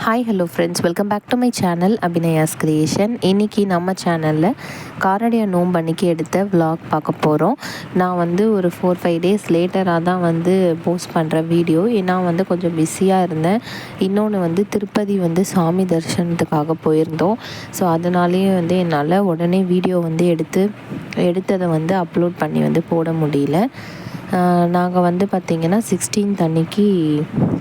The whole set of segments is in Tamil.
Hi hello friends, welcome back to my channel Abhinaya's creation. இன்றைக்கி நம்ம சேனலில் காரடைய நோன்பு அன்னைக்கு எடுத்த விலாக் பார்க்க போகிறோம். நான் வந்து ஒரு 4-5 டேஸ் லேட்டராக தான் வந்து போஸ்ட் பண்ணுற வீடியோ. ஏன்னா வந்து கொஞ்சம் பிஸியாக இருந்தேன். இன்னொன்று வந்து திருப்பதி வந்து சாமி தரிசனத்துக்காக போயிருந்தோம். ஸோ அதனாலேயே வந்து என்னால் உடனே வீடியோ வந்து எடுத்ததை வந்து அப்லோட் பண்ணி வந்து போட முடியல. நாங்கள் வந்து பார்த்திங்கன்னா 16th அன்னைக்கு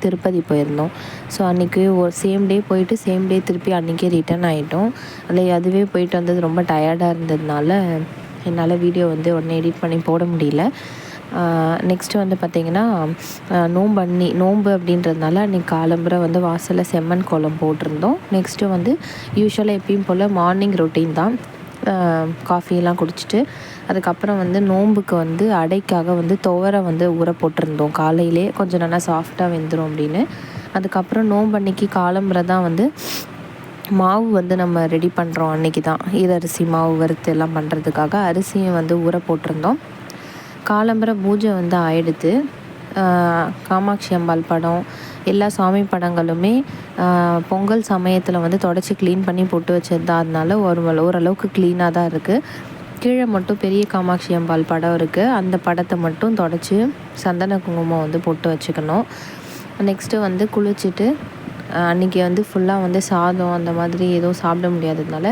திருப்பதி போயிருந்தோம். ஸோ அன்றைக்கி ஒரு சேம் டே போயிட்டு சேம் டே திருப்பி அன்றைக்கே ரிட்டன் ஆகிட்டோம். அதுவே போயிட்டு வந்தது ரொம்ப டயர்டாக இருந்ததுனால என்னால் வீடியோ வந்து உடனே எடிட் பண்ணி போட முடியல. நெக்ஸ்ட்டு வந்து பார்த்திங்கன்னா நோன்பு அப்படின்றதுனால அன்றைக்கி காலம்புரை வந்து வாசலில் செம்மண் கோலம் போட்டிருந்தோம். நெக்ஸ்ட்டு வந்து யூஸ்வலாக எப்பயும் போல் மார்னிங் ரொட்டீன் தான். காஃபியெல்லாம் குடிச்சிட்டு அதுக்கப்புறம் வந்து நோன்புக்கு வந்து அடைக்காக வந்து துவரை வந்து ஊற போட்டிருந்தோம் காலையிலே, கொஞ்சம் நல்லா சாஃப்டாக வெந்துடும் அப்படின்னு. அதுக்கப்புறம் நோன்பு அன்னைக்கு காலம்புரை தான் வந்து மாவு வந்து நம்ம ரெடி பண்ணுறோம். அன்றைக்கி தான் ஈரரிசி மாவு வறுத்து எல்லாம் பண்ணுறதுக்காக அரிசியும் வந்து ஊற போட்டிருந்தோம். காலம்புரை பூஜை வந்து ஆயிடுது. காமாட்சி அம்பாள் படம், எல்லா சாமி படங்களுமே பொங்கல் சமயத்தில் வந்து தொடச்சி க்ளீன் பண்ணி போட்டு வச்சது தான். அதனால ஓரளவுக்கு க்ளீனாக தான் இருக்குது. கீழே மட்டும் பெரிய காமாட்சி அம்பாள் படம் இருக்குது. அந்த படத்தை மட்டும் தொடச்சி சந்தன குங்குமம் வந்து போட்டு வச்சுக்கணும். நெக்ஸ்ட்டு வந்து குளிச்சுட்டு அன்றைக்கி வந்து ஃபுல்லாக வந்து சாதம் அந்த மாதிரி எதுவும் சாப்பிட முடியாததுனால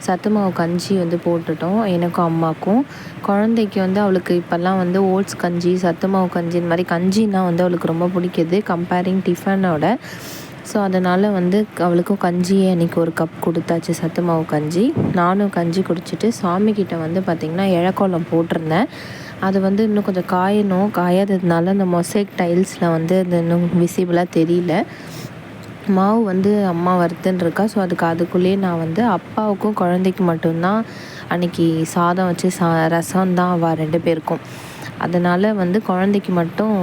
சத்து மாவு கஞ்சி வந்து போட்டுட்டோம் எனக்கும் அம்மாவுக்கும். குழந்தைக்கு வந்து அவளுக்கு இப்போல்லாம் வந்து ஓட்ஸ் கஞ்சி, சத்து மாவு கஞ்சி, இந்த மாதிரி கஞ்சின்னா வந்து அவளுக்கு ரொம்ப பிடிக்குது கம்பேரிங் டிஃபனோட. ஸோ அதனால் வந்து அவளுக்கும் கஞ்சியே அன்றைக்கி ஒரு கப் கொடுத்தாச்சு, சத்து மாவு கஞ்சி. நானும் கஞ்சி குடிச்சிட்டு சாமிக்கிட்ட வந்து பார்த்திங்கன்னா இழக்கோலம் போட்டிருந்தேன். அது வந்து இன்னும் கொஞ்சம் காயாததுனால அந்த மொசைக் டைல்ஸில் வந்து அது இன்னும் விசிபிளாக தெரியல. மாவு வந்து அம்மா வறுத்துன்னு இருக்கா. ஸோ அதுக்குள்ளேயே நான் வந்து அப்பாவுக்கும் குழந்தைக்கு மட்டும்தான் அன்றைக்கி சாதம் வச்சு ரசம் தான் அவள் 2 பேருக்கும். அதனால் வந்து குழந்தைக்கு மட்டும்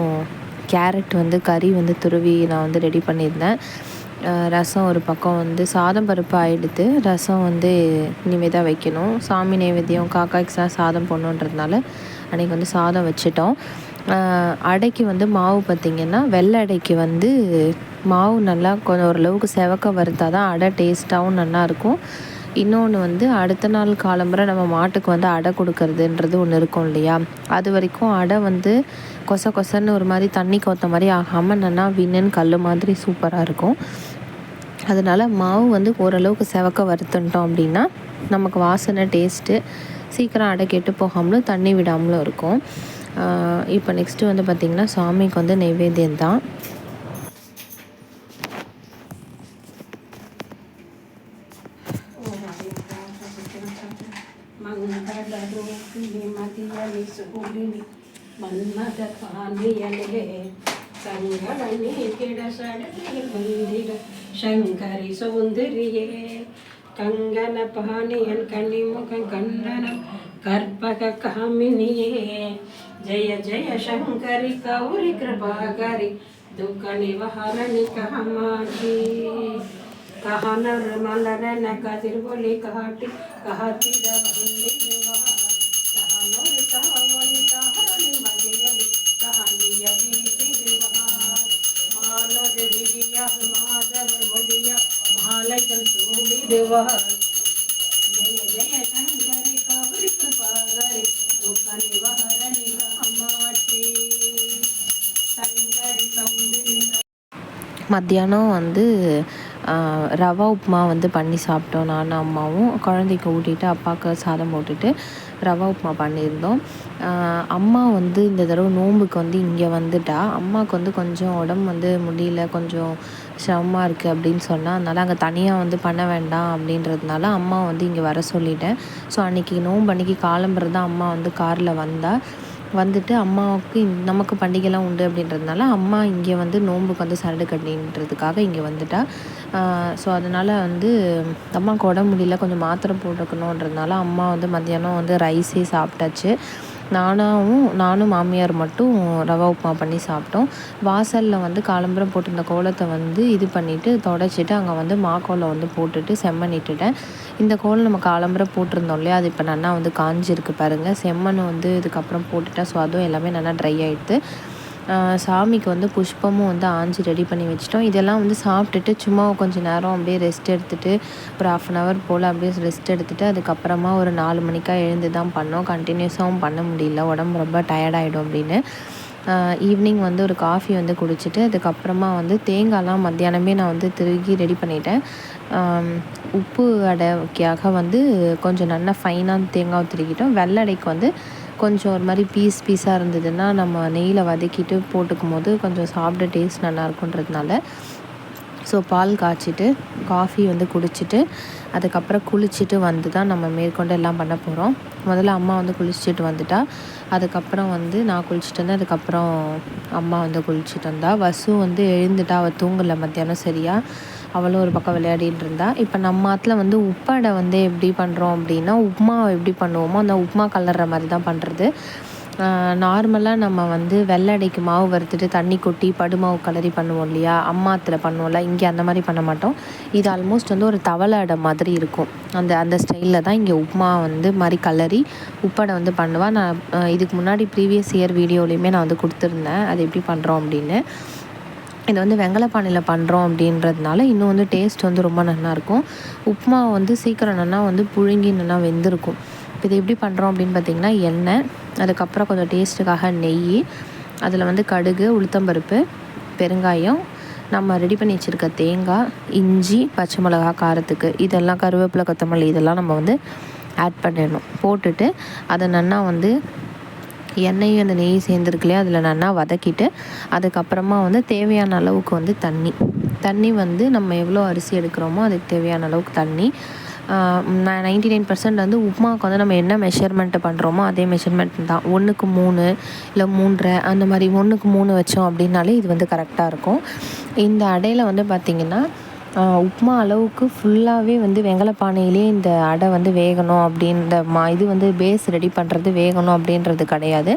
கேரட் வந்து கறி வந்து துருவி நான் வந்து ரெடி பண்ணியிருந்தேன். ரசம் ஒரு பக்கம் வந்து சாதம் பருப்பு ஆகிடுது. ரசம் வந்து இனிமேல் தான் வைக்கணும். சாமி நைவேத்தியம் காக்காய்க்கு சாதம் போடணுன்றதுனால அன்றைக்கி வந்து சாதம் வச்சிட்டோம். அடைக்கு வந்து மாவு பார்த்திங்கன்னா வெள்ளை அடைக்கு வந்து மாவு நல்லா கொஞ்சம் ஓரளவுக்கு செவக்க வறுத்தா தான் அடை டேஸ்ட்டாகவும் நல்லாயிருக்கும். இன்னொன்று வந்து அடுத்த நாள் காலம்புரை நம்ம மாட்டுக்கு வந்து அடை கொடுக்கறதுன்றது ஒன்று இருக்கும் இல்லையா. அது வரைக்கும் அடை வந்து கொசன்னு ஒரு மாதிரி தண்ணி கோத்த மாதிரி ஆகாமல் நல்லா விண்ணுன்னு கல் மாதிரி சூப்பராக இருக்கும். அதனால் மாவு வந்து ஓரளவுக்கு செவக்க வறுத்துட்டோம் அப்படின்னா நமக்கு வாசனை டேஸ்ட்டு சீக்கிரம் அடை கெட்டு போகாமலும் தண்ணி விடாமலும் இருக்கும். இப்போ நெக்ஸ்ட்டு வந்து பார்த்திங்கன்னா சாமிக்கு வந்து நைவேத்தியம் தான். சங்கரி சௌந்தரியே கங்கன பாணியன் கனிமுகம் கண்டனம் கற்பக காமினியே ஜய ஜய சங்கரி கௌரி கிருபாகரி துக்க நிவாரணி காமாட்சி கஹனர் மலரன கதிர் ஒளி காட்டி காத்திட வந்திடுவார் கஹனர் காவலி காரணி மதியலி கஹனிய வீசிடுவார் மாலர் விதியா மாதவர் மொழியா மாலைகள் சூடிடுவார் ஜய ஜய சங்கரி கௌரி கிருபாகரி துக்க நிவாரணி காமாட்சி சங்கரி சௌந்தரி. மத்தியானம் வந்து ரவா உப்புமா வந்து பண்ணி சாப்பிட்டோம். நானும் அம்மாவும் குழந்தைக்கு ஊட்டிட்டு அப்பாவுக்கு சாதம் போட்டுட்டு ரவா உப்புமா பண்ணியிருந்தோம். அம்மா வந்து இந்த தடவை நோன்புக்கு வந்து இங்கே வந்துட்டா. அம்மாவுக்கு வந்து கொஞ்சம் உடம்பு வந்து முடியல, கொஞ்சம் சிரமமாக இருக்குது அப்படின்னு சொன்னால், அதனால் அங்கே தனியாக வந்து பண்ண வேண்டாம் அப்படின்றதுனால அம்மா வந்து இங்கே வர சொல்லிட்டேன். ஸோ அன்றைக்கி நோன்பு அன்றைக்கி காலம்புரை தான் அம்மா வந்து காரில் வந்துட்டு அம்மாவுக்கு நமக்கு பண்டிகைலாம் உண்டு அப்படின்றதுனால அம்மா இங்கே வந்து நோன்புக்கு வந்து சரடு கட்டின்றதுக்காக இங்கே வந்துட்டா. ஸோ அதனால் வந்து அம்மாவுக்கு உடம்பு முடியல, கொஞ்சம் மாத்திரை போட்டுக்கணுன்றதுனால அம்மா வந்து மத்தியானம் வந்து ரைஸே சாப்பிட்டாச்சு. நானும் மாமியார் மட்டும் ரவா உப்புமா பண்ணி சாப்பிட்டோம். வாசலில் வந்து காலம்புரை போட்டிருந்த கோலத்தை வந்து இது பண்ணிவிட்டு தொடச்சிட்டு அங்கே வந்து மாக்கோலம் வந்து போட்டுட்டு செம்மண்ணிட்டுட்டேன். இந்த கோலம் நம்ம காலம்புரை போட்டிருந்தோம் இல்லையா, அது இப்போ நல்லா வந்து காஞ்சிருக்கு பாருங்கள். செம்மண் வந்து இதுக்கப்புறம் போட்டுட்டேன். ஸோ அதுவும் எல்லாமே நல்லா ட்ரை ஆகிடுது. சாமிக்கு வந்து புஷ்பமும் வந்து ஆஞ்சி ரெடி பண்ணி வச்சிட்டோம். இதெல்லாம் வந்து சாப்பிட்டுட்டு சும்மா கொஞ்சம் நேரம் அப்படியே ரெஸ்ட் எடுத்துகிட்டு ஒரு 1/2 போல் அப்படியே ரெஸ்ட் எடுத்துகிட்டு அதுக்கப்புறமா ஒரு 4 மணிக்கா எழுந்து தான் பண்ணோம். கண்டினியூஸாகவும் பண்ண முடியல, உடம்பு ரொம்ப டயர்டாகிடும் அப்படின்னு. ஈவினிங் வந்து ஒரு காஃபி வந்து குடிச்சிட்டு அதுக்கப்புறமா வந்து தேங்காய்லாம் மத்தியானமே நான் வந்து திருகி ரெடி பண்ணிட்டேன். உப்பு அடைக்காக வந்து கொஞ்சம் நல்லா ஃபைனாக தேங்காய் திருகிட்டோம். வெள்ளடைக்கு வந்து கொஞ்சம் ஒரு மாதிரி பீஸாக இருந்ததுன்னா நம்ம நெய்யில் வதக்கிட்டு போட்டுக்கும் போது கொஞ்சம் சாப்பிட டேஸ்ட் நல்லாயிருக்குன்றதுனால ஸோ பால் காய்ச்சிட்டு காஃபி வந்து குடிச்சிட்டு அதுக்கப்புறம் குளிச்சுட்டு வந்து தான் நம்ம மேற்கொண்டு எல்லாம் பண்ண போகிறோம். முதல்ல அம்மா வந்து குளிச்சுட்டு வந்துட்டா, அதுக்கப்புறம் வந்து நான் குளிச்சுட்டு வந்தேன். அதுக்கப்புறம் அம்மா வந்து குளிச்சுட்டு வந்தா. வசு வந்து எழுந்துட்டா, அவள் தூங்கலை மத்தியானம் சரியாக. அவளும் ஒரு பக்கம் விளையாடிட்டு இருந்தா. இப்போ நம்ம ஆத்தில் வந்து உப்பாடை வந்து எப்படி பண்ணுறோம் அப்படின்னா, உப்புமா எப்படி பண்ணுவோமோ அந்த உப்புமா கலர்ற மாதிரி தான் பண்ணுறது. நார்மலாக நம்ம வந்து வெள்ளடைக்கு மாவு வறுத்துட்டு தண்ணி கொட்டி படுமாவு கலரி பண்ணுவோம் இல்லையா, அம்மாத்தில் பண்ணுவோம்ல, இங்கே அந்த மாதிரி பண்ண மாட்டோம். இது ஆல்மோஸ்ட் வந்து ஒரு தவளை அடை மாதிரி இருக்கும். அந்த ஸ்டைலில் தான் இங்கே உப்புமா வந்து மாதிரி கலரி உப்படை வந்து பண்ணுவேன். நான் இதுக்கு முன்னாடி ப்ரீவியஸ் இயர் வீடியோலையுமே நான் வந்து கொடுத்துருந்தேன் அது எப்படி பண்ணுறோம் அப்படின்னு. இதை வந்து வெங்கலப்பானையில் பண்ணுறோம் அப்படின்றதுனால இன்னும் வந்து டேஸ்ட் வந்து ரொம்ப நல்லாயிருக்கும். உப்புமா வந்து சீக்கிரம் நல்லா வந்து புழுங்கி நல்லா வெந்திருக்கும். இப்போ இது எப்படி பண்ணுறோம் அப்படின்னு பார்த்திங்கன்னா, எண்ணெய், அதுக்கப்புறம் கொஞ்சம் டேஸ்ட்டுக்காக நெய், அதில் வந்து கடுகு, உளுத்தம்பருப்பு, பெருங்காயம், நம்ம ரெடி பண்ணி வச்சுருக்க தேங்காய், இஞ்சி, பச்சை மிளகா காரத்துக்கு, இதெல்லாம் கருவேப்பிலை, கொத்தமல்லி இதெல்லாம் நம்ம வந்து ஆட் பண்ணிடணும். போட்டுட்டு அதை நல்லா வந்து எண்ணெயும் அந்த நெய் சேர்ந்துருக்குலையே அதில் நல்லா வதக்கிட்டு அதுக்கப்புறமா வந்து தேவையான அளவுக்கு வந்து தண்ணி வந்து நம்ம எவ்வளோ அரிசி எடுக்கிறோமோ அதுக்கு தேவையான அளவுக்கு தண்ணி. 99% வந்து உப்புமாவுக்கு வந்து நம்ம என்ன மெஷர்மெண்ட்டு பண்ணுறோமோ அதே மெஷர்மெண்ட் தான். 1க்கு 3 இல்லை 3.5 அந்த மாதிரி 1க்கு 3 வச்சோம் அப்படின்னாலே இது வந்து கரெக்டாக இருக்கும். இந்த அடையில் வந்து பார்த்திங்கன்னா உப்புமா அளவுக்கு ஃபுல்லாகவே வந்து வெங்கலப்பானையிலே இந்த அடை வந்து வேகணும் அப்படின்ற இது வந்து பேஸ் ரெடி பண்ணுறது வேகணும் அப்படின்றது கிடையாது.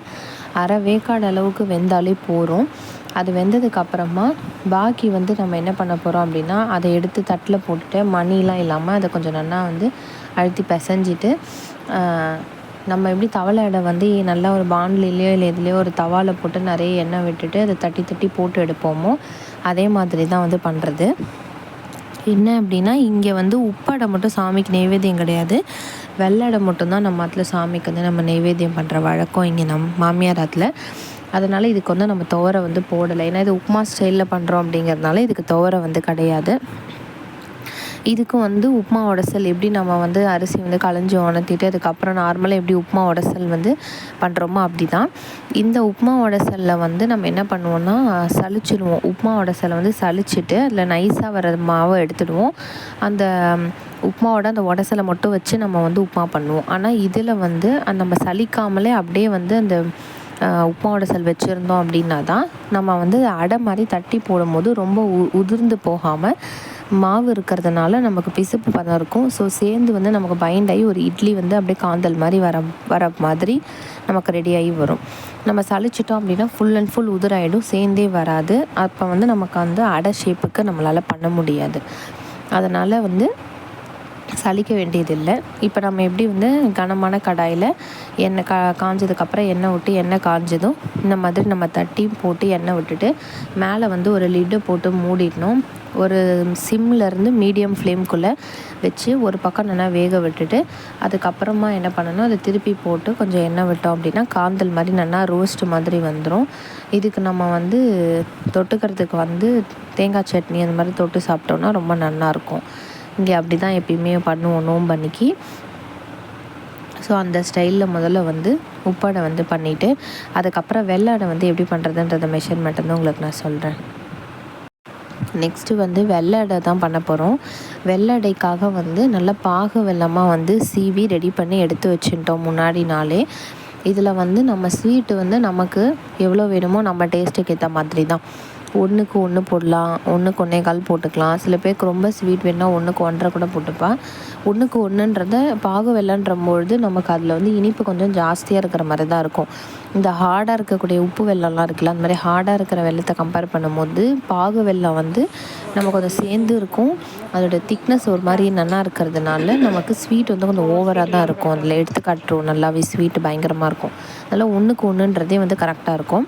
அரை வேக்காடு அளவுக்கு வெந்தாலே போதும். அது வெந்ததுக்கப்புறமா பாக்கி வந்து நம்ம என்ன பண்ண போகிறோம் அப்படின்னா, அதை எடுத்து தட்டில் போட்டுட்டு மணிலாம் இல்லாமல் அதை கொஞ்சம் நல்லா வந்து அழுத்தி பிசைஞ்சிட்டு நம்ம எப்படி தவளை அடை வந்து நல்லா ஒரு பாண்டிலையோ இல்லை எதுலேயோ ஒரு தவாவில் போட்டு நிறைய எண்ணெய் விட்டுட்டு அதை தட்டி போட்டு எடுப்போமோ அதே மாதிரி தான் வந்து பண்ணுறது. என்ன அப்படின்னா, இங்கே வந்து உப்படை மட்டும் சாமிக்கு நெய்வேத்தியம் கிடையாது, வெள்ளடை மட்டும்தான் நம்ம ஆத்தில் சாமிக்கு வந்து நம்ம நெய்வேத்தியம் பண்ணுற வழக்கம் இங்கே மாமியார் ஆத்தில். அதனால் இதுக்கு வந்து நம்ம துவரை வந்து போடலை. ஏன்னா இது உப்புமா ஸ்டைலில் பண்ணுறோம் அப்படிங்கிறதுனால இதுக்கு துவரை வந்து கிடையாது. இதுக்கும் வந்து உப்புமா உடசல் எப்படி நம்ம வந்து அரிசி வந்து களைஞ்சி உணர்த்திட்டு அதுக்கப்புறம் நார்மலாக எப்படி உப்புமா உடசல் வந்து பண்ணுறோமோ அப்படி தான். இந்த உப்புமா உடசலில் வந்து நம்ம என்ன பண்ணுவோம்னா சலிச்சிடுவோம். உப்புமா உடசலை வந்து சலிச்சிட்டு அதில் நைஸாக வர மாவை எடுத்துடுவோம். அந்த உப்புமாவோட அந்த உடசலை மட்டும் வச்சு நம்ம வந்து உப்புமா பண்ணுவோம். ஆனால் இதில் வந்து நம்ம சலிக்காமலே அப்படியே வந்து அந்த உப்புமா உடசல் வச்சுருந்தோம் அப்படின்னா தான் நம்ம வந்து அடை மாதிரி தட்டி போடும்போது ரொம்ப உதிர்ந்து போகாமல் மாவு இருக்கிறதுனால நமக்கு பிசுப்பு பதம் இருக்கும். ஸோ சேர்ந்து வந்து நமக்கு பைண்ட் ஆகி ஒரு இட்லி வந்து அப்படியே காந்தல் மாதிரி வர மாதிரி நமக்கு ரெடியாகி வரும். நம்ம சலிச்சிட்டோம் அப்படின்னா ஃபுல் அண்ட் ஃபுல் உதிராயிடும், சேர்ந்தே வராது. அப்போ வந்து நமக்கு வந்து அடை ஷேப்புக்கு நம்மளால் பண்ண முடியாது. அதனால் வந்து சலிக்க வேண்டியதில்லை. இப்போ நம்ம எப்படி வந்து கனமான கடாயில் எண்ணெய் காஞ்சதுக்கப்புறம் எண்ணெய் விட்டு எண்ணெய் காஞ்சதும் இந்த மாதிரி நம்ம தட்டி போட்டு எண்ணெய் விட்டுட்டு மேலே வந்து ஒரு லிட்டை போட்டு மூடிடணும். ஒரு சிம்லேருந்து மீடியம் ஃப்ளேம்குள்ளே வச்சு ஒரு பக்கம் நல்லா வேக விட்டுட்டு அதுக்கப்புறமா என்ன பண்ணணும், அதை திருப்பி போட்டு கொஞ்சம் எண்ணெய் விட்டோம் அப்படின்னா காந்தல் மாதிரி நல்லா ரோஸ்ட் மாதிரி வந்துடும். இதுக்கு நம்ம வந்து தொட்டுக்கிறதுக்கு வந்து தேங்காய் சட்னி அந்த மாதிரி தொட்டு சாப்பிட்டோன்னா ரொம்ப நல்லாயிருக்கும். இங்கே அப்படி தான் எப்பயுமே பண்ணுவோம் நோன்பு அன்னைக்கு. ஸோ அந்த ஸ்டைலில் முதல்ல வந்து உப்படை வந்து பண்ணிவிட்டு அதுக்கப்புறம் வெள்ளை வந்து எப்படி பண்ணுறதுன்றத மெஷர்மெண்ட் வந்து உங்களுக்கு நான் சொல்கிறேன். நெக்ஸ்ட்டு வந்து வெள்ளை தான் பண்ண போகிறோம். வெள்ளடைக்காக வந்து நல்லா பாகு வெல்லமாக வந்து சீவி ரெடி பண்ணி எடுத்து வச்சுட்டோம் முன்னாடி நாளே. இதில் வந்து நம்ம ஸ்வீட்டு வந்து நமக்கு எவ்வளோ வேணுமோ நம்ம டேஸ்ட்டுக்கு ஏற்ற மாதிரி தான். 1க்கு 1 போடலாம், 1க்கு 1.25 போட்டுக்கலாம். சில பேருக்கு ரொம்ப ஸ்வீட் வேணுன்னா 1க்கு 1.5 கூட போட்டுப்பேன். 1க்கு 1ன்றத பாகு வெல்லன்றபொழுது நமக்கு அதில் வந்து இனிப்பு கொஞ்சம் ஜாஸ்தியாக இருக்கிற மாதிரி தான் இருக்கும். இந்த ஹார்டாக இருக்கக்கூடிய உப்பு வெல்லம்லாம் இருக்குல்ல, அந்த மாதிரி ஹார்டாக இருக்கிற வெல்லத்தை கம்பேர் பண்ணும்போது பாகு வெல்லம் வந்து நமக்கு கொஞ்சம் சேர்ந்து இருக்கும். அதோட திக்னஸ் ஒரு மாதிரி நல்லா இருக்கிறதுனால நமக்கு ஸ்வீட் வந்து கொஞ்சம் ஓவராக தான் இருக்கும். அதில் எடுத்து காட்டுறோம் நல்லாவே ஸ்வீட்டு பயங்கரமாக இருக்கும். அதனால் 1க்கு 1ன்றதே வந்து கரெக்டாக இருக்கும்.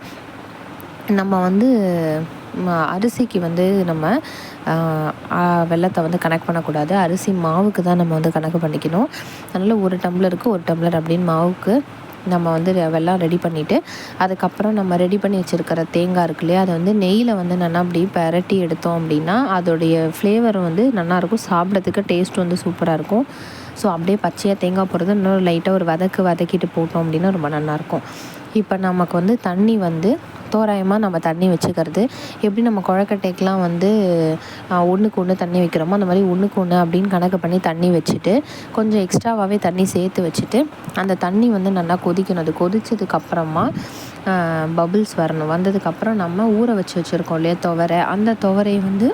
நம்ம வந்து அரிசிக்கு வந்து நம்ம வெல்லத்தை வந்து கணக்கு பண்ணக்கூடாது. அரிசி மாவுக்கு தான் நம்ம வந்து கணக்கு பண்ணிக்கணும். அதனால் 1 டம்ளருக்கு 1 டம்ளர் அப்படின்னு மாவுக்கு நம்ம வந்து வெல்லம் ரெடி பண்ணிவிட்டு, அதுக்கப்புறம் நம்ம ரெடி பண்ணி வச்சுருக்கிற தேங்காய் இருக்கு இல்லையா, அதை வந்து நெய்யில் வந்து நல்லா அப்படி பெரட்டி எடுத்தோம் அப்படின்னா அதோடைய ஃப்ளேவர் வந்து நல்லாயிருக்கும். சாப்பிட்றதுக்கு டேஸ்ட் வந்து சூப்பராக இருக்கும். ஸோ அப்படியே பச்சையாக தேங்காய் போடுறது இன்னும் லைட்டாக ஒரு வதக்கிட்டு போட்டோம் அப்படின்னா ரொம்ப நல்லாயிருக்கும். இப்போ நமக்கு வந்து தண்ணி வந்து தோராயமாக நம்ம தண்ணி வச்சுக்கிறது எப்படி நம்ம குழக்கட்டைக்கெலாம் வந்து 1க்கு 1 தண்ணி வைக்கிறோமோ அந்த மாதிரி 1க்கு 1 அப்படின்னு கணக்கு பண்ணி தண்ணி வச்சுட்டு கொஞ்சம் எக்ஸ்ட்ராவாகவே தண்ணி சேர்த்து வச்சுட்டு அந்த தண்ணி வந்து நல்லா கொதிக்கணும். அது கொதித்ததுக்கப்புறமா பபுள்ஸ் வரணும். வந்ததுக்கப்புறம் நம்ம ஊற வச்சுருக்கோம் இல்லையா துவரை, அந்த துவரையை வந்து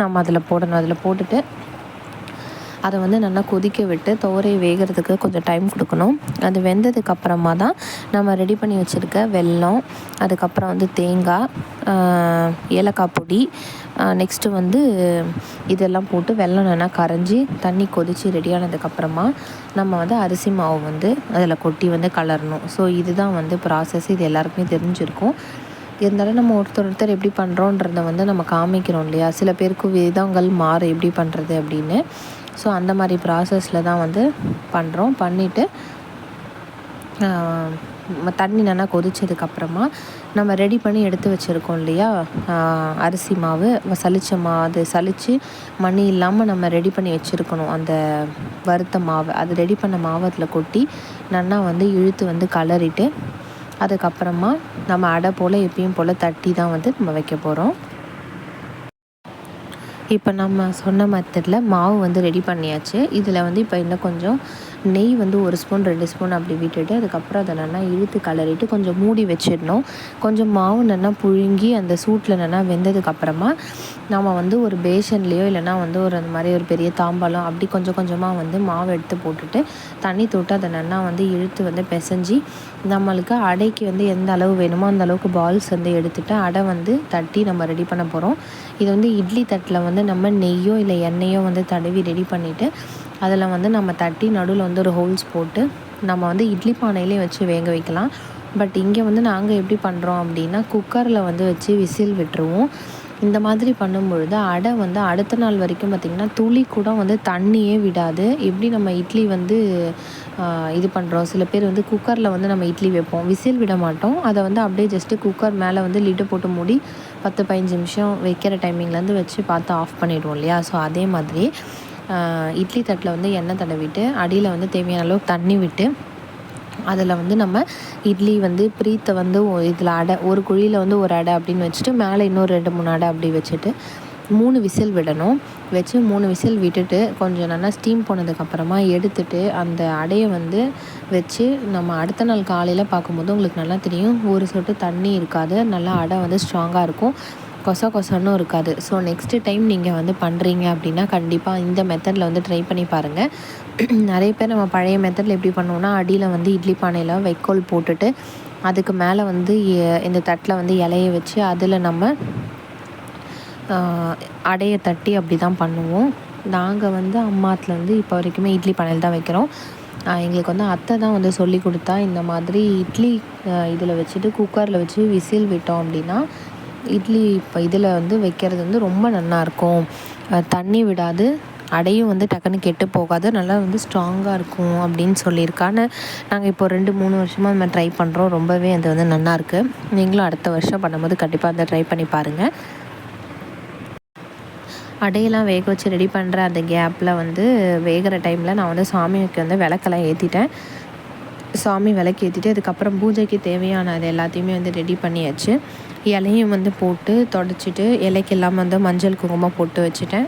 நம்ம அதில் போடணும். அதில் போட்டுட்டு அதை வந்து நல்லா கொதிக்க விட்டு துவரை வேகிறதுக்கு கொஞ்சம் டைம் கொடுக்கணும். அது வெந்ததுக்கப்புறமா தான் நம்ம ரெடி பண்ணி வச்சுருக்க வெல்லம், அதுக்கப்புறம் வந்து தேங்காய், ஏலக்காய் பொடி, நெக்ஸ்ட்டு வந்து இதெல்லாம் போட்டு வெல்லம் நல்லா கரைஞ்சி தண்ணி கொதித்து ரெடியானதுக்கப்புறமா நம்ம வந்து அரிசி மாவு வந்து அதில் கொட்டி வந்து கலரணும். ஸோ இதுதான் வந்து ப்ராசஸ். இது எல்லாருக்குமே தெரிஞ்சிருக்கும். இருந்தாலும் நம்ம ஒருத்தர் எப்படி பண்ணுறோன்றத வந்து நம்ம காமிக்கிறோம் இல்லையா, சில பேருக்கு விதங்கள் மாறும் எப்படி பண்ணுறது அப்படின்னு. ஸோ அந்த மாதிரி ப்ராசஸில் தான் வந்து பண்ணுறோம். பண்ணிவிட்டு தண்ணி நல்லா கொதித்ததுக்கப்புறமா நம்ம ரெடி பண்ணி எடுத்து வச்சுருக்கோம் இல்லையா அரிசி மாவு, அது சலித்து மணி இல்லாமல் நம்ம ரெடி பண்ணி வச்சுருக்கணும். அந்த வறுத்த மாவு, அது ரெடி பண்ண மாவு அதில் கொட்டி நல்லா வந்து இழுத்து வந்து கலரிட்டு அதுக்கப்புறமா நம்ம அடை போல் எப்பயும் போல் தட்டி தான் வந்து நம்ம வைக்க போகிறோம். இப்போ நம்ம சொன்ன மெத்தடில் மாவு வந்து ரெடி பண்ணியாச்சு. இதில் வந்து இப்போ இன்னும் கொஞ்சம் நெய் வந்து 1 ஸ்பூன் 2 ஸ்பூன் அப்படி விட்டுட்டு அதுக்கப்புறம் அதை நல்லா இழுத்து கலரிட்டு கொஞ்சம் மூடி வச்சிடணும். கொஞ்சம் மாவு நல்லா புழுங்கி அந்த சூட்டில் நல்லா வெந்ததுக்கப்புறமா நம்ம வந்து ஒரு பேஷன்லேயோ இல்லைனா வந்து அந்த மாதிரி ஒரு பெரிய தாம்பாலம் அப்படி கொஞ்சம் கொஞ்சமாக வந்து மாவு எடுத்து போட்டுட்டு தண்ணி தொட்டு அதை நல்லா வந்து இழுத்து வந்து பிசைஞ்சி நம்மளுக்கு அடைக்கு வந்து எந்த அளவு வேணுமோ அந்த அளவுக்கு பால்ஸ் வந்து எடுத்துகிட்டு அடை வந்து தட்டி நம்ம ரெடி பண்ண போகிறோம். இது வந்து இட்லி தட்டில் வந்து நம்ம நெய்யோ இல்லை எண்ணெயோ வந்து தடவி ரெடி பண்ணிவிட்டு அதில் வந்து நம்ம தட்டி நடுவில் வந்து ஒரு ஹோல்ஸ் போட்டு நம்ம வந்து இட்லி பானையிலே வச்சு வேக வைக்கலாம். பட் இங்கே வந்து நாங்கள் எப்படி பண்ணுறோம் அப்படின்னா குக்கரில் வந்து வச்சு விசில் விட்டுருவோம். இந்த மாதிரி பண்ணும்பொழுது அடை வந்து அடுத்த நாள் வரைக்கும் பார்த்திங்கன்னா துளி கூட வந்து தண்ணியே விடாது. எப்படி நம்ம இட்லி வந்து இது பண்ணுறோம், சில பேர் வந்து குக்கரில் வந்து நம்ம இட்லி வைப்போம், விசில் விட மாட்டோம். அதை வந்து அப்படியே ஜஸ்ட்டு குக்கர் மேலே வந்து லிட்டு போட்டு மூடி 10-15 நிமிஷம் வைக்கிற டைமிங்லேருந்து வச்சு பார்த்து ஆஃப் பண்ணிவிடுவோம் இல்லையா. ஸோ அதே மாதிரி இட்லி தட்டில் வந்து எண்ணெய் தடவிட்டு அடியில் வந்து தேவையான அளவு தண்ணி விட்டு அதில் வந்து நம்ம இட்லி வந்து ப்ரீத்தை வந்து இதில் அடை ஒரு குழியில் வந்து ஒரு அடை அப்படின்னு வச்சுட்டு மேலே இன்னொரு 2-3 அடை அப்படி வச்சுட்டு 3 விசில் விடணும். வச்சு 3 விசில் விட்டுட்டு கொஞ்சம் நல்லா ஸ்டீம் போனதுக்கப்புறமா எடுத்துட்டு அந்த அடையை வந்து வச்சு நம்ம அடுத்த நாள் காலையில் பார்க்கும்போது உங்களுக்கு நல்லா தெரியும், ஒரு சொட்டு தண்ணி இருக்காது, நல்லா அடை வந்து ஸ்ட்ராங்காக இருக்கும், கொசன்னு இருக்காது. ஸோ நெக்ஸ்ட்டு டைம் நீங்கள் வந்து பண்ணுறீங்க அப்படின்னா கண்டிப்பாக இந்த மெத்தடில் வந்து ட்ரை பண்ணி பாருங்கள். நிறைய பேர் நம்ம பழைய மெத்தடில் எப்படி பண்ணுவோம்னா அடியில் வந்து இட்லி பானையில் வைக்கோல் போட்டுட்டு அதுக்கு மேலே வந்து இந்த தட்டில் வந்து இலையை வச்சு அதில் நம்ம அடையை தட்டி அப்படி தான் பண்ணுவோம். நாங்கள் வந்து அம்மாத்தில் வந்து இப்போ வரைக்குமே இட்லி பானையில் தான் வைக்கிறோம். எங்களுக்கு வந்து அத்தை தான் வந்து சொல்லி கொடுத்தா இந்த மாதிரி இட்லி இதில் வச்சுட்டு குக்கரில் வச்சு விசில் விட்டோம் அப்படின்னா இட்லி இப்போ இதில் வந்து வைக்கிறது வந்து ரொம்ப நல்லாயிருக்கும், தண்ணி விடாது, அடையும் வந்து டக்குன்னு கெட்டு போகாது, நல்லா வந்து ஸ்ட்ராங்காக இருக்கும் அப்படின்னு சொல்லியிருக்கான்னு நாங்கள் இப்போ 2-3 வருஷமாக நம்ம ட்ரை பண்ணுறோம். ரொம்பவே அது வந்து நல்லாயிருக்கு. நீங்களும் அடுத்த வருஷம் பண்ணும்போது கண்டிப்பாக அதை ட்ரை பண்ணி பாருங்கள். அடையெல்லாம் வேக வச்சு ரெடி பண்ணுற அந்த கேப்பில் வந்து வேகிற டைமில் நான் வந்து சாமிக்கு வந்து விளக்கெல்லாம் ஏற்றிட்டேன். சாமி விளக்கு ஏற்றிட்டு அதுக்கப்புறம் பூஜைக்கு தேவையான அது எல்லாத்தையுமே வந்து ரெடி பண்ணியாச்சு. இலையும் வந்து போட்டு தொடச்சிட்டு இலைக்கெல்லாம் வந்து மஞ்சள் குங்குமம் போட்டு வச்சுட்டேன்.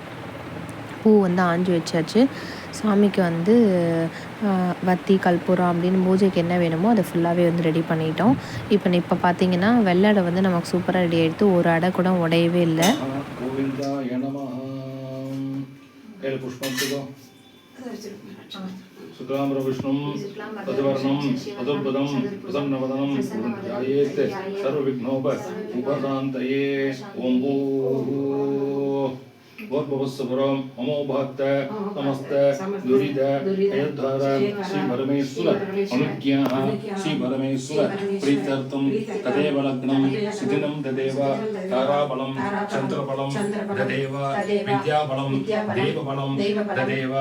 பூ வந்து ஆஞ்சு வச்சாச்சு. சாமிக்கு வந்து வத்தி கற்பூரம் அப்படின்னு பூஜைக்கு என்ன வேணுமோ அதை ஃபுல்லாகவே வந்து ரெடி பண்ணிட்டோம். இப்போ பார்த்தீங்கன்னா வெள்ளை அடை வந்து நமக்கு சூப்பராக ரெடி ஆகிடுத்து. ஒரு அடை கூட உடையவே இல்லை. சுக்லாம்பரவிஷ்ணும் ததுவர்ணம் ததுர்பதம் பிரசன்னவதனம் ध्यायेत् सर्वविघ्नोपशान्तये. ஓம் गोर्भवस्सपुरं ममोभक्त नमस्ते दुरिद अयोद्धार श्री परमेश्वर अनुज्ञाः श्री परमेश्वर प्रीत्यर्थं तदेव लग्नं सिद्धिनं तदेव ताराबलं चन्द्रबलं तदेव विद्याबलं देवबलं तदेव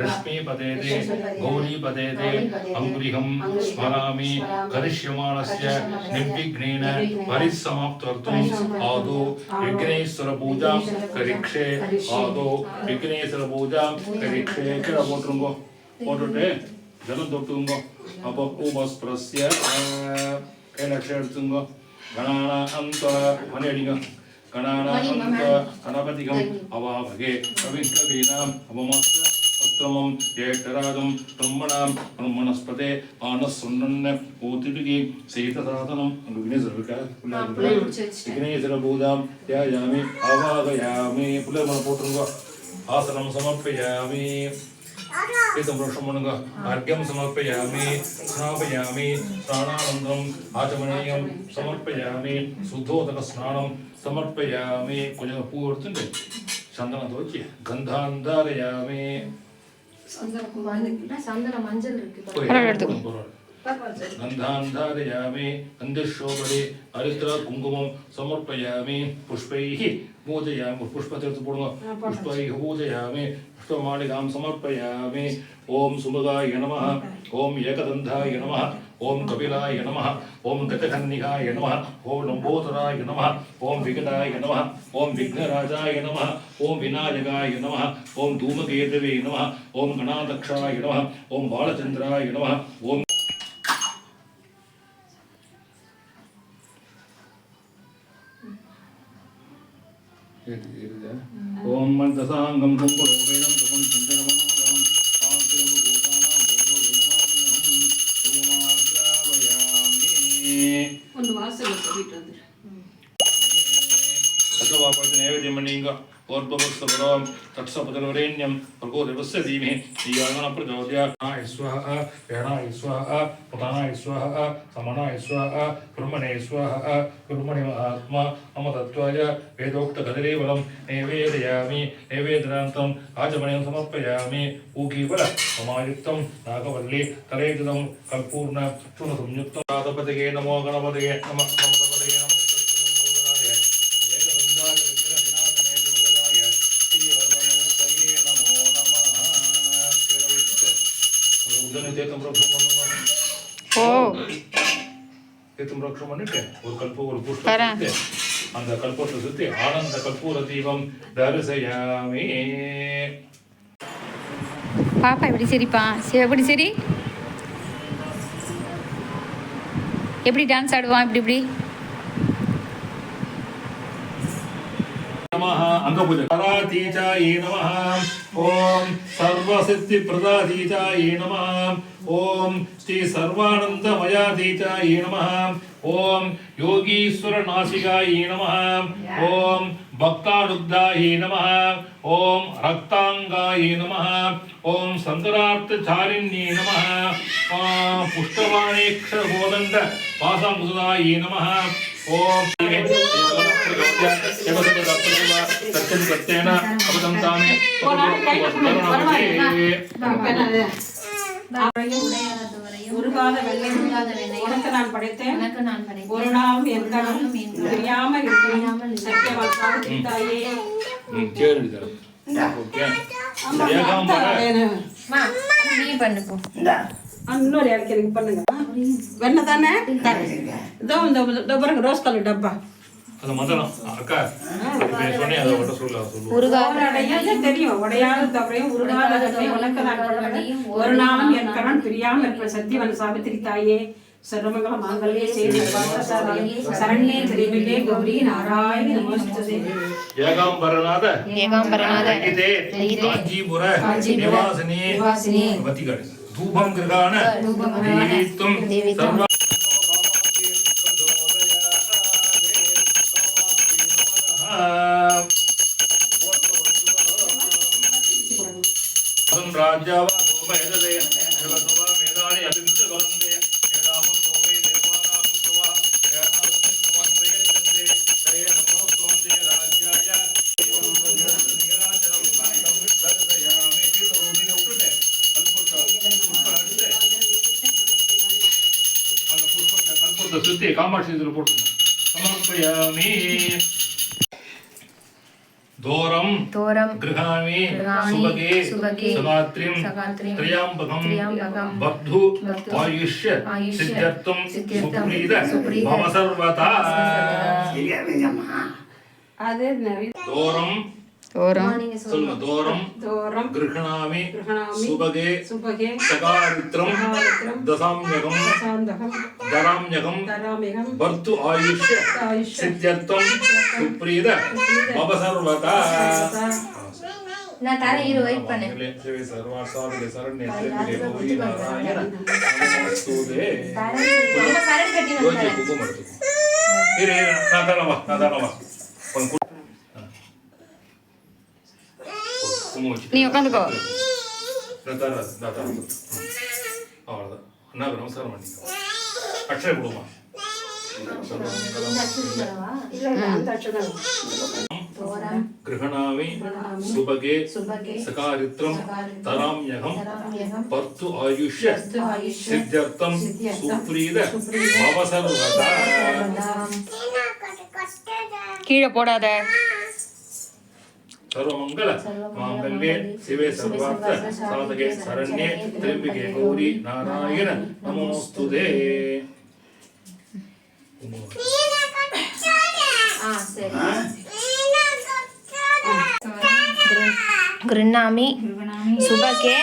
रश्मिपदेते गौरीपदेते अङ्गुलिहं स्मरामि करिष्यमाणस्य निर्विघ्नेन परिसमाप्त्यर्थम् आदौ विघ्नेश्वर पूजा करिक्षे आदौ विघ्नेश्वर पूजा करिक्षे कீழ போட்டுருங்க போட்டுட்டு ஜலம் தொட்டுங்க அப்போ உபஸ்பிரஸ்ய கையில எடுத்துங்க கணானாந்த மணி அடிங்க கணானாந்த கணபதிகம் அவாபகே கவிகவீனாம் அவமஸ்த அஸ்திரமம் ஏட்டராகம் பிரம்மணாம் பிரம்மணஸ்பதே ஆனசுண்ணன்ன ஊத்திடுகி சீதசாதனம் அங்கே விக்னேஸ்வரர் இருக்கா விக்னேஸ்வர பூஜாம் தியாயாமி அவாகயாமி பிள்ளைகள் மேலே போட்டுருங்க ஆசனம் சமர்ப்பயாமி ஏதம் ரோஷம் பண்ணுங்க அர்க்யம் சமர்ப்பயாமி ஸ்நாபயாமி ஸ்நானானந்தரம் ஆச்சமணியம் சமர்ப்பயாமி சுத்தோதக ஸ்நானம் சமர்ப்பயாமி கொஞ்சம் பூ எடுத்துட்டு சந்தனம் துவச்சி கந்தாந்தாரயாமி சந்தன மஞ்சள் இருக்கு गन्धान्धारयामि गन्धशोभने हरिद्रा कुङ्कुमं समर्पयामि पुष्पैः पूजयामि पुष्पतीर्थपूर्णं पुष्पैः पूजयामि पुष्पमालिकां समर्पयामि ॐ सुमुगाय नमः ॐ एकदन्धाय नमः ॐ कपिलाय नमः ॐ गजकन्निकाय नमः ॐ लम्बोदराय नमः ॐ विकटाय नमः ॐ विघ्नराजाय नमः ॐ विनायकाय नमः ॐ धूमकेतवे नमः ॐ गणाध्यक्षाय नमः ॐ बालचन्द्राय नमः ॐ ओम मंत्रसांगम कुंभलोपेदम तपन चिंतनमनोरम आग्रह भूतानां बोधो विनमाम्यहं सुमाग्रावयामि ಒಂದು ವಾಸನೆ ಕೊಟ್ಟಿட்டு अथवापति नैवेद्यं मणिंग और्भवस्तवरं तत्सपदवरेण्यं भर्गो देवस्य धीमहि धियाना प्रचोदयात् स्वाहा प्रेरणाय स्वाहा उदानाय स्वाहा समनाय स्वाहा ब्रह्मणे स्वाहा ब्रह्मणे आत्मा अमतत्वाय वेदोक्तकदरेवलं नैवेदयामि नैवेदनान्तम् आचमनीयं समर्पयामि ऊकीफल समायुक्तं नागवल्ली तलेजुदं कल्पूर्ण चूर्णसंयुक्तं राधपतये नमो गणपतये नमः गणपतये नमः तीर्थम பண்ணிட்டு ஒரு கல்ப ஒரு புஷ்பம் அந்த கல்பத்தை சுத்தி ஆனந்த கற்பூர தீபம் தரிசயாமி பாப்பா எப்படி சரிப்பா எப்படி சரி எப்படி டான்ஸ் ஆடுவான் இப்படி இப்படி नमः अंगपूजा परातीचायै नमः ओम सर्वसिद्धिप्रदातीचायै नमः ओम श्री सर्वानंदमयातीचायै नमः ओम योगीश्वरनाशिकायै नमः ओम भक्तानुग्धायै नमः ओम रक्तांगायै नमः ओम संतरार्थचारिण्यै नमः पुष्टवाणेक्षरबोधन्त पासामुदायै नमः ओम सत्यं सत्येन अबदं तामे உருகாத வெள்ளை உனக்கு நான் படைத்தேன் ஒரு நாளும் என் கணம் தெரியாமல் இருக்கிறேன் சத்தியவாசாக தாயே நீ பண்ணுப்போ இன்னொரு இறக்கி பண்ணுங்க வெண்ண தானே இதோ இந்த பாருங்க ரோஸ் கலர் டப்பா அது மதனம் அக்கா சொன்னே அதை விட சொல்லுங்க உருகாத தெரியும் உடையாத தவறையும் உருகாத உனக்கு நான் படைத்தேன் ஒரு நாளும் என் கணன் பிரியாமல் இருக்கிற சத்தியவன் சாவித்திரி தாயே सर्वमंगल मांगल्ये शिवे सर्वार्थसाधके शरण्ये त्र्यंबके गौरी नारायणी नमोस्तुते ஏகாம்பரநாத ரகிதே காஞ்சிபுர நிவாசினி வதிகட தூபம் கிருகான தீவித்தும் சர்வ ராஜாவா சோமேதே தேவதவா மேதானி அபிவிச்ச வந்தே ஏதாமம் தோமே தேவானாகும் தவா ஏஆஸ்மி சமன்வயே சந்தே தயே நமோ சோந்தே ராஜ்யாய சுத்தி காமாட்சி இதுல போட்டுக்கணும். சமர்ப்பயாமி. தோரம் கிருஹாமி சுபகே சகாத்ரிம் த்ரயாம்பகம் பத்து ஆயுஷ்ய சித்யர்த்தம் சுப்ரீத பவசர்வதா. அது தோரம் சொல்லுங்க. தோரம் கிருஹணாமி சுபகே சகாரித்ரம் தசாம்யகம் தராம்யகம் பர்த்து ஆயுஷ்ய சித்யர்த்தம் சுப்ரீத பவசர்வதா. நான் தரேன், இரு வெயிட் பண்ணு. நீ உட்காந்துக்கோ. அவ்வளோதான். அண்ணாக்கு நமஸ்காரம் பண்ணிக்கோ. அக்ஷய கொடுமா. கிருஹணாமி சுபகே சகாரித்ரம் தராம்யகம் பர்த்து ஆயுஷ்ய சித்யர்த்தம் சுப்ரீத பவசர்வதா. கீழே போடாத. सर्वमंगल मांगल्ये शिवे सर्वार्थ साधके शरण्ये त्र्यंबके गौरी नारायण नमोस्तुते. गृह्णामि सुभगे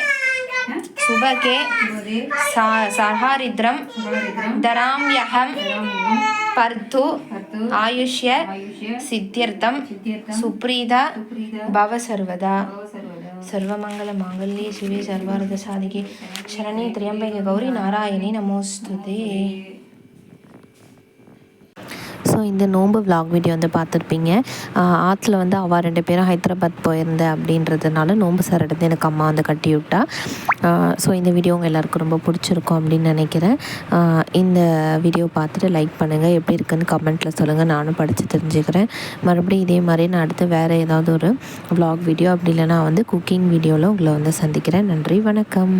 सहारिद्रं धराम्यहं पर्तु आयुष्य सिद्ध्यर्थं सुप्रीदा भव सर्वदा. सर्वमंगल मांगल्ये शिवे सर्वार्थ साधिके शरण्ये त्र्यंबके गौरी नारायणी नमोस्तुते. ஸோ இந்த நோன்பு vlog வீடியோ வந்து பார்த்துருப்பீங்க. ஆற்றுல வந்து அவள் 2 பேரும் ஹைதராபாத் போயிருந்தேன் அப்படின்றதுனால நோன்பு சார் எடுத்து எனக்கு அம்மா வந்து கட்டி விட்டா. ஸோ இந்த வீடியோ உங்கள் எல்லாருக்கும் ரொம்ப பிடிச்சிருக்கும் அப்படின்னு நினைக்கிறேன். இந்த வீடியோ பார்த்துட்டு லைக் பண்ணுங்கள், எப்படி இருக்குன்னு கமெண்ட்டில் சொல்லுங்கள், நானும் படித்து தெரிஞ்சுக்கிறேன். மறுபடியும் இதே மாதிரி நான் அடுத்து வேறு ஏதாவது ஒரு vlog வீடியோ அப்படி இல்லைனா வந்து குக்கிங் வீடியோவில் உங்களை வந்து சந்திக்கிறேன். நன்றி, வணக்கம்.